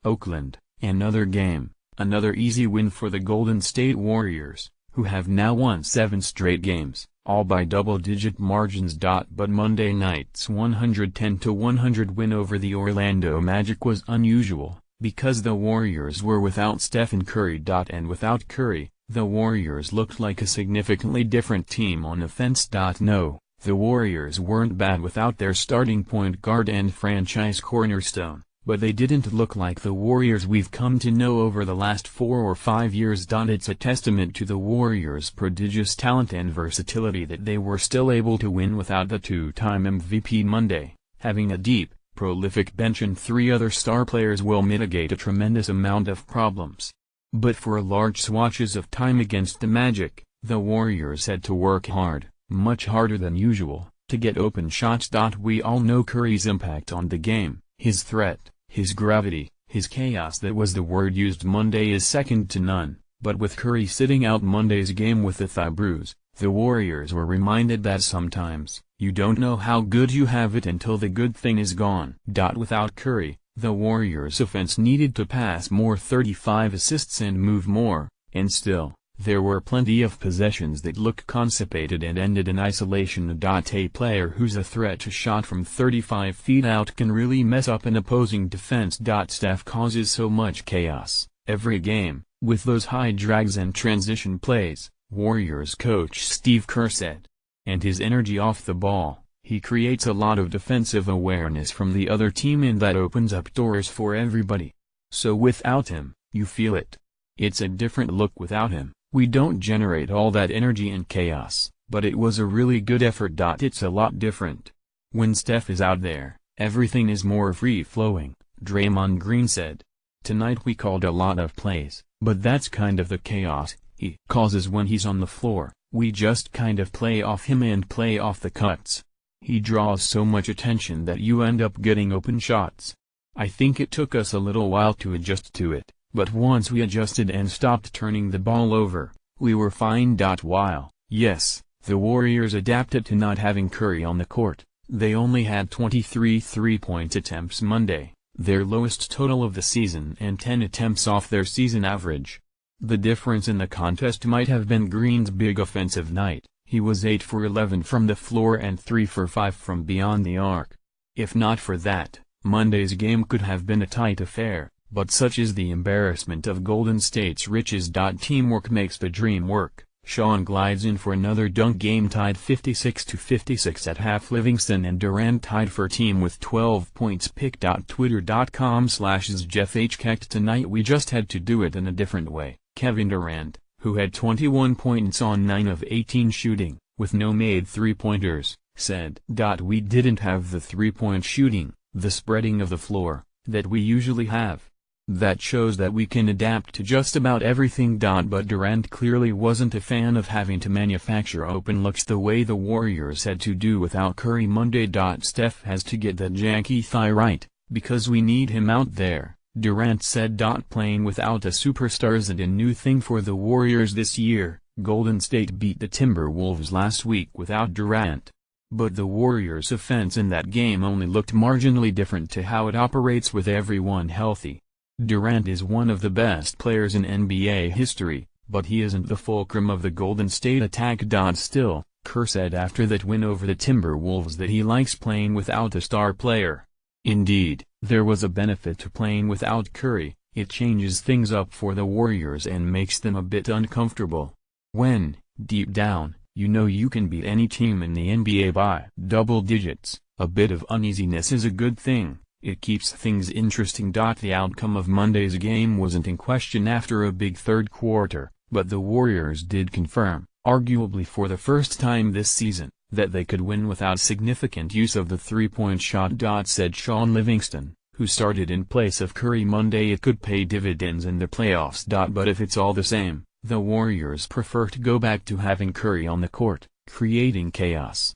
Oakland, another game, another easy win for the Golden State Warriors, who have now won 7 straight games, all by double-digit margins. But Monday night's 110-100 win over the Orlando Magic was unusual, because the Warriors were without Stephen Curry. And without Curry, the Warriors looked like a significantly different team on offense. No, the Warriors weren't bad without their starting point guard and franchise cornerstone, but they didn't look like the Warriors we've come to know over the last 4 or 5 years. It's a testament to the Warriors' prodigious talent and versatility that they were still able to win without the 2-time MVP Monday. Having a deep, prolific bench and 3 other star players will mitigate a tremendous amount of problems. But for large swatches of time against the Magic, the Warriors had to work hard, much harder than usual, to get open shots. We all know Curry's impact on the game, his threat, his gravity, his chaos. That was the word used Monday is second to none, but with Curry sitting out Monday's game with a thigh bruise, the Warriors were reminded that sometimes, you don't know how good you have it until the good thing is gone. Without Curry, the Warriors' offense needed to pass more, 35 assists and move more, and still, there were plenty of possessions that looked constipated and ended in isolation. A player who's a threat to shot from 35 feet out can really mess up an opposing defense. Steph causes so much chaos every game, with those high drags and transition plays, Warriors coach Steve Kerr said. And his energy off the ball, he creates a lot of defensive awareness from the other team, and that opens up doors for everybody. So without him, you feel it. It's a different look without him. We don't generate all that energy and chaos, but it was a really good effort. It's a lot different. When Steph is out there, everything is more free-flowing, Draymond Green said. Tonight we called a lot of plays, but that's kind of the chaos he causes when he's on the floor. We just kind of play off him and play off the cuts. He draws so much attention that you end up getting open shots. I think it took us a little while to adjust to it, but once we adjusted and stopped turning the ball over, we were fine. While, yes, the Warriors adapted to not having Curry on the court, they only had 23 three-point attempts Monday, their lowest total of the season, and 10 attempts off their season average. The difference in the contest might have been Green's big offensive night. He was 8 for 11 from the floor and 3 for 5 from beyond the arc. If not for that, Monday's game could have been a tight affair, but such is the embarrassment of Golden State's riches. Teamwork makes the dream work. Sean glides in for another dunk. Game tied 56-56 at half. Livingston and Durant tied for team with 12 points. Pick.twitter.com/JeffHKect. Tonight we just had to do it in a different way. Kevin Durant, who had 21 points on 9 of 18 shooting, with no made three-pointers, said, "We didn't have the three-point shooting, the spreading of the floor, that we usually have. That shows that we can adapt to just about everything." But Durant clearly wasn't a fan of having to manufacture open looks the way the Warriors had to do without Curry Monday. Steph has to get that janky thigh right, because we need him out there, Durant said. Playing without a superstar isn't a new thing for the Warriors this year. Golden State beat the Timberwolves last week without Durant. But the Warriors' offense in that game only looked marginally different to how it operates with everyone healthy. Durant is one of the best players in NBA history, but he isn't the fulcrum of the Golden State attack. Still, Kerr said after that win over the Timberwolves that he likes playing without a star player. Indeed, there was a benefit to playing without Curry. It changes things up for the Warriors and makes them a bit uncomfortable. When, deep down, you know you can beat any team in the NBA by double digits, a bit of uneasiness is a good thing. It keeps things interesting. The outcome of Monday's game wasn't in question after a big third quarter, but the Warriors did confirm, arguably for the first time this season, that they could win without significant use of the three-point shot. Said Sean Livingston, who started in place of Curry Monday. It could pay dividends in the playoffs. But if it's all the same, the Warriors prefer to go back to having Curry on the court, creating chaos.